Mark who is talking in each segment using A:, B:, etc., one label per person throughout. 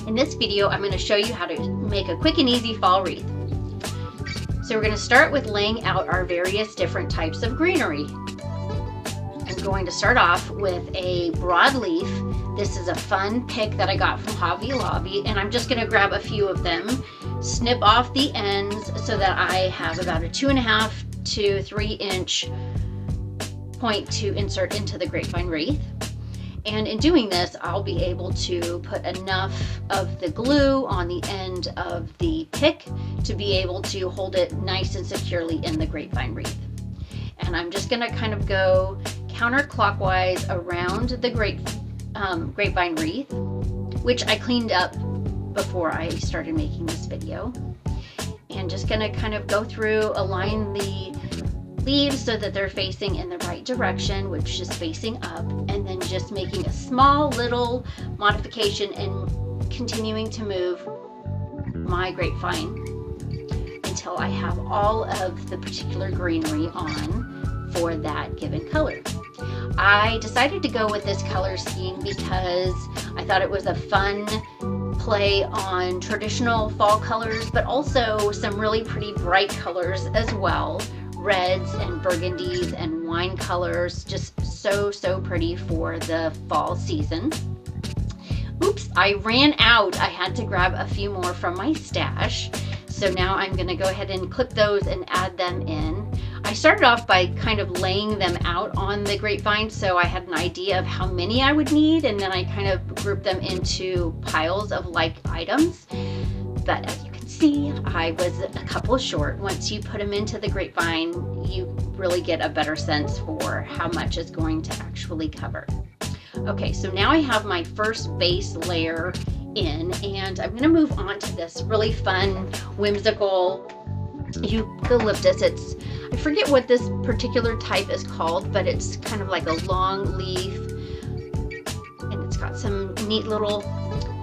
A: In this video, I'm going to show you how to make a quick and easy fall wreath. So we're going to start with laying out our various different types of greenery. I'm going to start off with a broadleaf. This is a fun pick that I got from Hoppy Lobby, and I'm just going to grab a few of them, snip off the ends so that I have about a 2.5 to 3 inch point to insert into the grapevine wreath. And in doing this, I'll be able to put enough of the glue on the end of the pick to be able to hold it nice and securely in the grapevine wreath. And I'm just gonna kind of go counterclockwise around the grapevine wreath, which I cleaned up before I started making this video. And just gonna kind of go through, align the leaves so that they're facing in the right direction, which is facing up, and then just making a small little modification and continuing to move my grapevine until I have all of the particular greenery on for that given color. I decided to go with this color scheme because I thought it was a fun play on traditional fall colors, but also some really pretty bright colors as well. Reds and burgundies and wine colors, just so pretty for the fall season. Oops, I ran out. I had to grab a few more from my stash. So now I'm gonna go ahead and clip those and add them in. I started off by kind of laying them out on the grapevine so I had an idea of how many I would need, and then I kind of grouped them into piles of like items. But as you can see, I was a couple short. Once you put them into the grapevine, you really get a better sense for how much is going to actually cover. Okay, so now I have my first base layer in, and I'm gonna move on to this really fun, whimsical eucalyptus. I forget what this particular type is called, but it's kind of like a long leaf, and it's got some neat little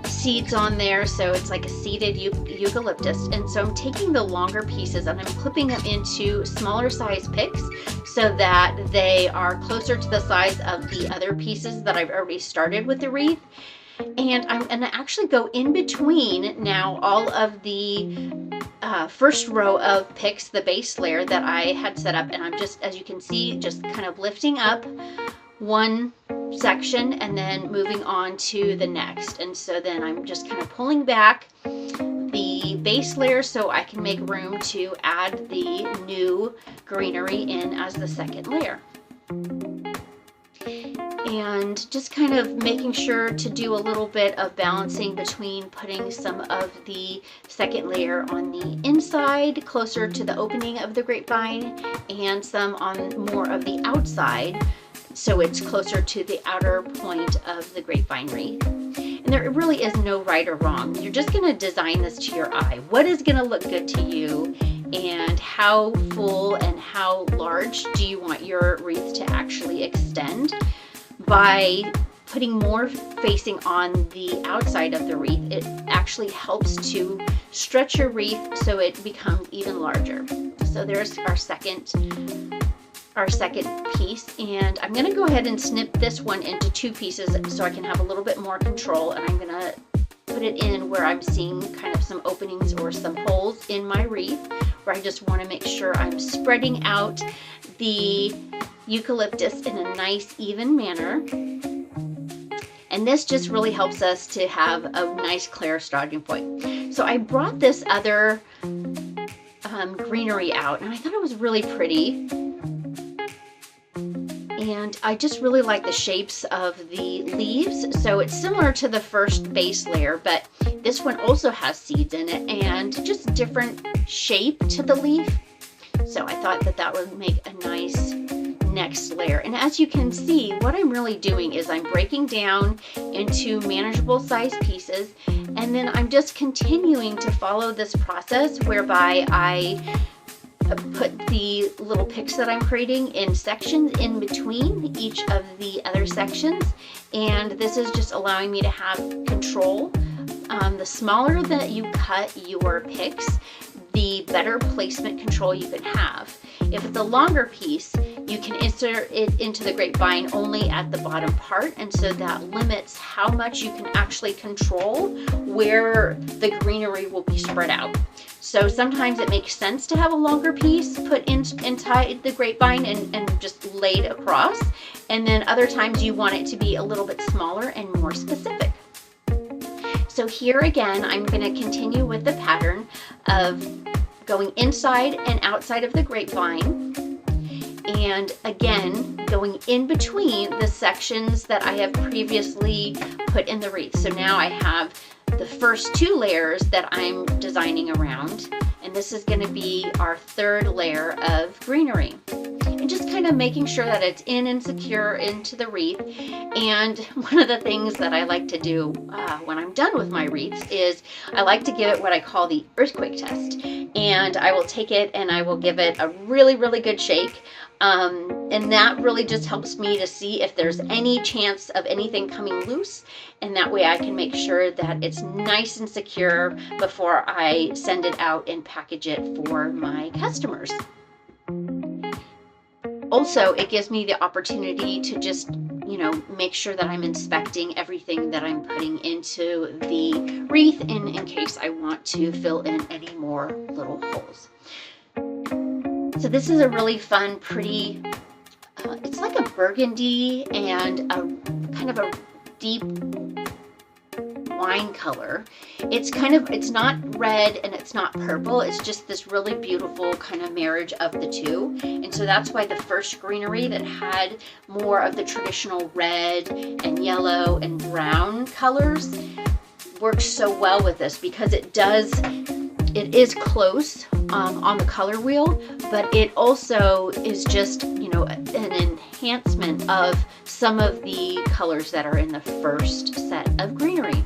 A: seeds on there, so it's like a seeded eucalyptus. And so I'm taking the longer pieces and I'm clipping them into smaller size picks so that they are closer to the size of the other pieces that I've already started with the wreath. And I'm gonna actually go in between now all of the first row of picks, the base layer that I had set up, and I'm just, as you can see, just kind of lifting up one section and then moving on to the next. And so then I'm just kind of pulling back the base layer so I can make room to add the new greenery in as the second layer. And just kind of making sure to do a little bit of balancing between putting some of the second layer on the inside closer to the opening of the grapevine and some on more of the outside so it's closer to the outer point of the grapevine wreath. And there really is no right or wrong. You're just going to design this to your eye. What is going to look good to you, and how full and how large do you want your wreath to actually extend? By putting more facing on the outside of the wreath, it actually helps to stretch your wreath so it becomes even larger. So there's our second piece, and I'm going to go ahead and snip this one into 2 pieces so I can have a little bit more control, and I'm going to put it in where I'm seeing kind of some openings or some holes in my wreath, where I just want to make sure I'm spreading out the eucalyptus in a nice even manner. And this just really helps us to have a nice clear starting point. So I brought this other greenery out, and I thought it was really pretty. And I just really like the shapes of the leaves. So it's similar to the first base layer, but this one also has seeds in it and just different shape to the leaf. So I thought that that would make a nice next layer. And as you can see, what I'm really doing is I'm breaking down into manageable size pieces, and then I'm just continuing to follow this process whereby I put the little picks that I'm creating in sections in between each of the other sections, and this is just allowing me to have control. The smaller that you cut your picks, the better placement control you can have. If it's a longer piece, You can insert it into the grapevine only at the bottom part, and so that limits how much you can actually control where the greenery will be spread out. So sometimes it makes sense to have a longer piece put inside the grapevine and just laid across, and then other times you want it to be a little bit smaller and more specific. So here again, I'm going to continue with the pattern of going inside and outside of the grapevine, and again going in between the sections that I have previously put in the wreath. So now I have the first 2 layers that I'm designing around, and this is going to be our 3rd layer of greenery. And just kind of making sure that it's in and secure into the wreath. And one of the things that I like to do when I'm done with my wreaths is I like to give it what I call the earthquake test. And I will take it and I will give it a really, really good shake. And that really just helps me to see if there's any chance of anything coming loose. And that way I can make sure that it's nice and secure before I send it out and package it for my customers. Also, it gives me the opportunity to just, make sure that I'm inspecting everything that I'm putting into the wreath in case I want to fill in any more little holes. So this is a really fun, pretty, it's like a burgundy and a kind of a deep wine color. It's not red and it's not purple. It's just this really beautiful kind of marriage of the two. And so that's why the first greenery that had more of the traditional red and yellow and brown colors works so well with this, because it is close on the color wheel, but it also is just, an enhancement of some of the colors that are in the first set of greenery.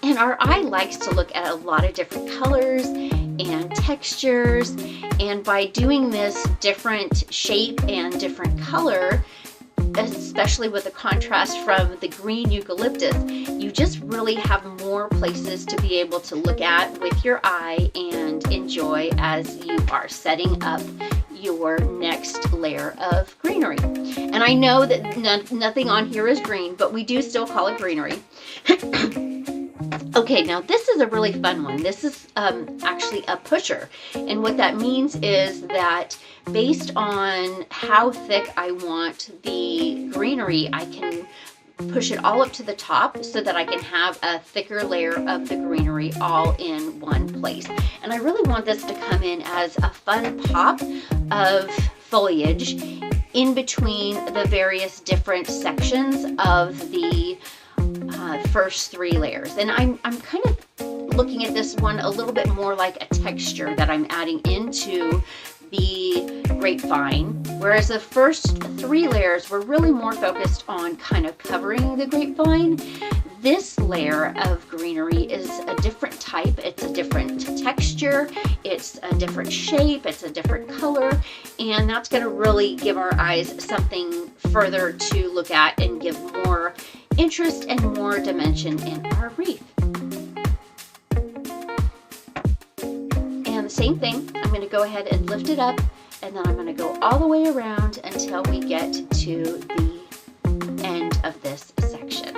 A: And our eye likes to look at a lot of different colors and textures, and by doing this different shape and different color, especially with the contrast from the green eucalyptus, you just really have more places to be able to look at with your eye and enjoy as you are setting up your next layer of greenery. And I know that nothing on here is green, but we do still call it greenery. Okay, now this is a really fun one. This is actually a pusher. And what that means is that based on how thick I want the greenery, I can push it all up to the top so that I can have a thicker layer of the greenery all in one place. And I really want this to come in as a fun pop of foliage in between the various different sections of the first 3 layers. And I'm kind of looking at this one a little bit more like a texture that I'm adding into the grapevine, whereas the first 3 layers were really more focused on kind of covering the grapevine. This layer of greenery is a different type, it's a different texture, it's a different shape, it's a different color, and that's going to really give our eyes something further to look at and give more interest and more dimension in our wreath. And the same thing, I'm going to go ahead and lift it up, and then I'm going to go all the way around until we get to the end of this section.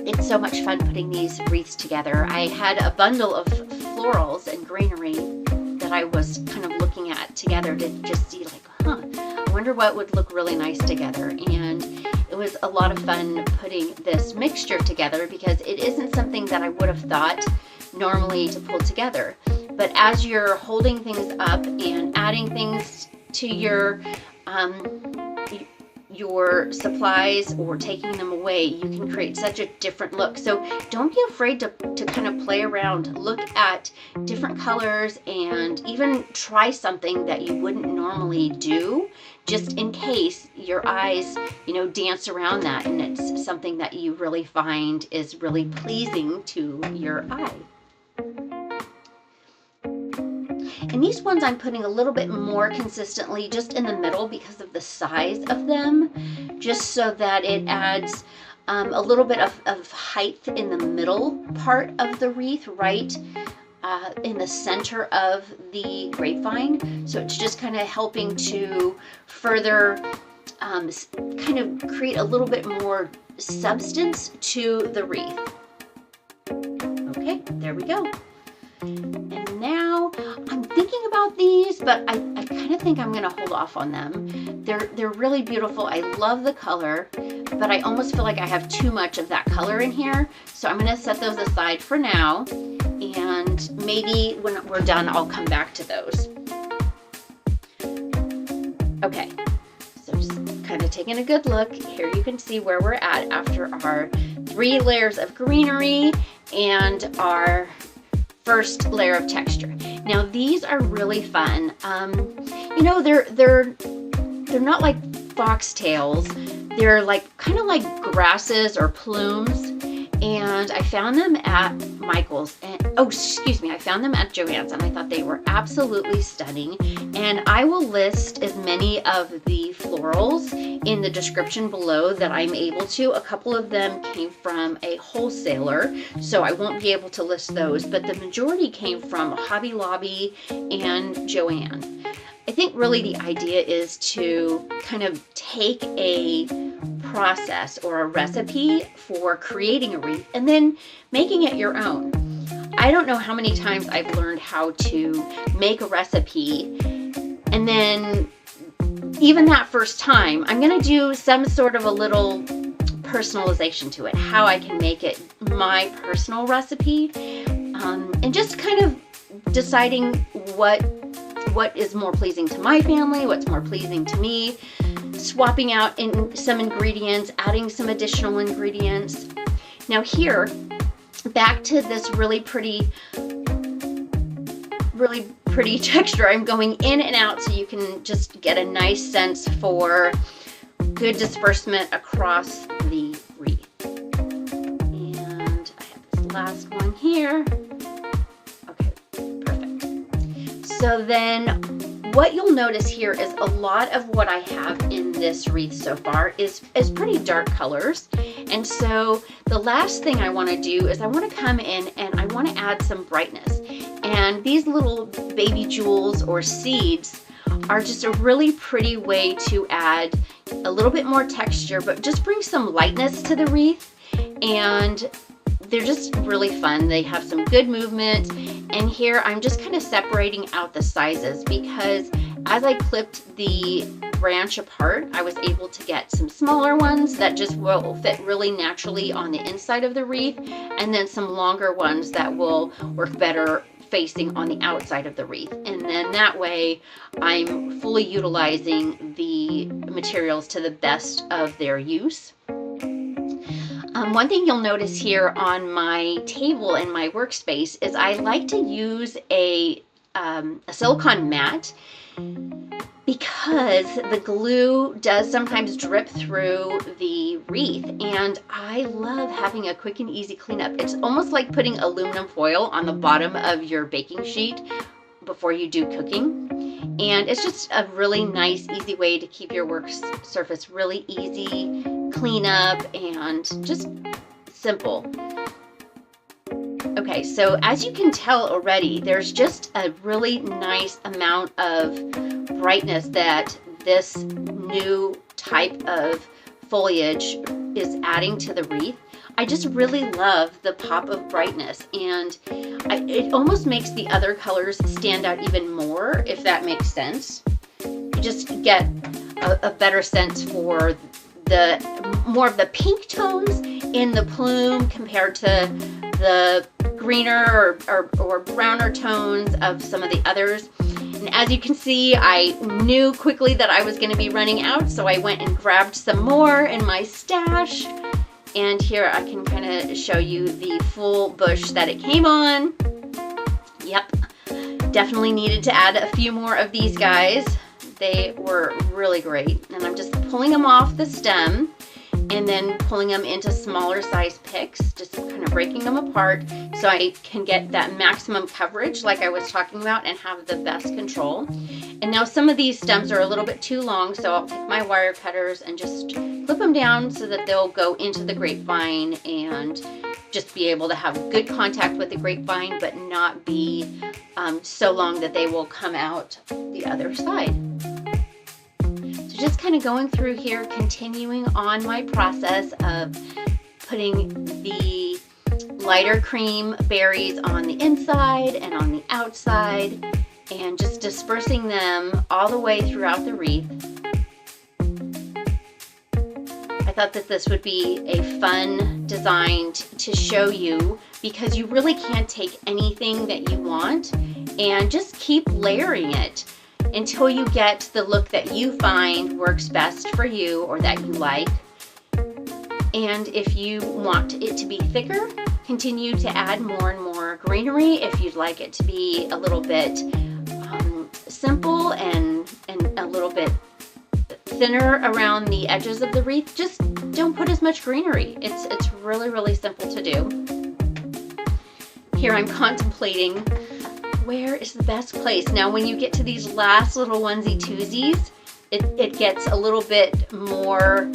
A: It's so much fun putting these wreaths together. I had a bundle of florals and greenery that I was kind of looking at together to just see I wonder what would look really nice together. And it was a lot of fun putting this mixture together, because it isn't something that I would have thought normally to pull together. But as you're holding things up and adding things to your supplies or taking them away, you can create such a different look. So don't be afraid to kind of play around, look at different colors, and even try something that you wouldn't normally do, just in case your eyes, dance around that and it's something that you really find is really pleasing to your eye. And these ones I'm putting a little bit more consistently just in the middle because of the size of them, just so that it adds a little bit of height in the middle part of the wreath, right in the center of the grapevine. So it's just kind of helping to further kind of create a little bit more substance to the wreath. Okay, there we go. And now I'm thinking about these, but I kind of think I'm going to hold off on them. They're really beautiful. I love the color, but I almost feel like I have too much of that color in here. So I'm going to set those aside for now. And maybe when we're done, I'll come back to those. Okay, so just kind of taking a good look. Here you can see where we're at after our 3 layers of greenery and our first layer of texture. Now these are really fun. You know, they're not like foxtails. They're like kind of like grasses or plumes. And I found them at Michael's, and I found them at Joann's, and I thought they were absolutely stunning. And I will list as many of the florals in the description below that I'm able to. A couple of them came from a wholesaler, so I won't be able to list those, but the majority came from Hobby Lobby and Joann. I think really the idea is to kind of take a process or a recipe for creating a wreath and then making it your own. I don't know how many times I've learned how to make a recipe, and then even that first time, I'm going to do some sort of a little personalization to it, how I can make it my personal recipe, and just kind of deciding what is more pleasing to my family, what's more pleasing to me, swapping out in some ingredients, adding some additional ingredients. Now here, back to this really pretty texture. I'm going in and out so you can just get a nice sense for good disbursement across the wreath. And I have this last one here. Okay, perfect. So then what you'll notice here is a lot of what I have in this wreath so far is pretty dark colors. And so the last thing I want to do is I want to come in and I want to add some brightness. And these little baby jewels or seeds are just a really pretty way to add a little bit more texture, but just bring some lightness to the wreath. And they're just really fun. They have some good movement. And here I'm just kind of separating out the sizes, because as I clipped the branch apart, I was able to get some smaller ones that just will fit really naturally on the inside of the wreath, and then some longer ones that will work better facing on the outside of the wreath. And then that way I'm fully utilizing the materials to the best of their use. One thing you'll notice here on my table in my workspace is I like to use a silicone mat, because the glue does sometimes drip through the wreath, and I love having a quick and easy cleanup. It's almost like putting aluminum foil on the bottom of your baking sheet before you do cooking. And it's just a really nice, easy way to keep your work surface really easy, clean up, and just simple. Okay, so as you can tell already, there's just a really nice amount of brightness that this new type of foliage is adding to the wreath. I just really love the pop of brightness, and it almost makes the other colors stand out even more, if that makes sense. You just get a better sense for the more of the pink tones in the plume compared to the greener or browner tones of some of the others. And as you can see, I knew quickly that I was going to be running out, so I went and grabbed some more in my stash. And here I can kind of show you the full bush that it came on. Yep, definitely needed to add a few more of these guys. They were really great. And I'm just pulling them off the stem and then pulling them into smaller size picks, just kind of breaking them apart so I can get that maximum coverage like I was talking about and have the best control. And now some of these stems are a little bit too long, so I'll take my wire cutters and just clip them down so that they'll go into the grapevine and just be able to have good contact with the grapevine, but not be so long that they will come out the other side. So just kind of going through here, continuing on my process of putting the lighter cream berries on the inside and on the outside, and just dispersing them all the way throughout the wreath. I thought that this would be a fun design to show you, because you really can't take anything that you want and just keep layering it until you get the look that you find works best for you or that you like. And if you want it to be thicker, continue to add more and more greenery. If you'd like it to be a little bit simple and a little bit thinner around the edges of the wreath, just don't put as much greenery. It's really, really simple to do. Here I'm contemplating where is the best place. Now when you get to these last little onesie twosies, it gets a little bit more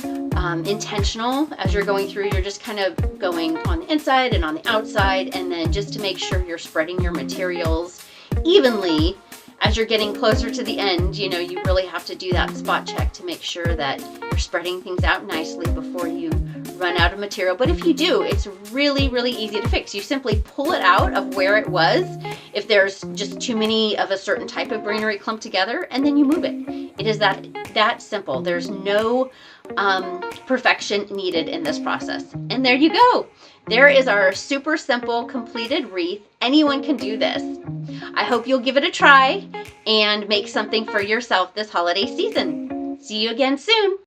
A: intentional as you're going through. You're just kind of going on the inside and on the outside, and then just to make sure you're spreading your materials evenly. As you're getting closer to the end, you know, you really have to do that spot check to make sure that you're spreading things out nicely before you run out of material. But if you do, it's really, really easy to fix. You simply pull it out of where it was if there's just too many of a certain type of greenery clumped together, and then you move it. It is that simple. There's no perfection needed in this process. And there you go. There is our super simple completed wreath. Anyone can do this. I hope you'll give it a try and make something for yourself this holiday season. See you again soon.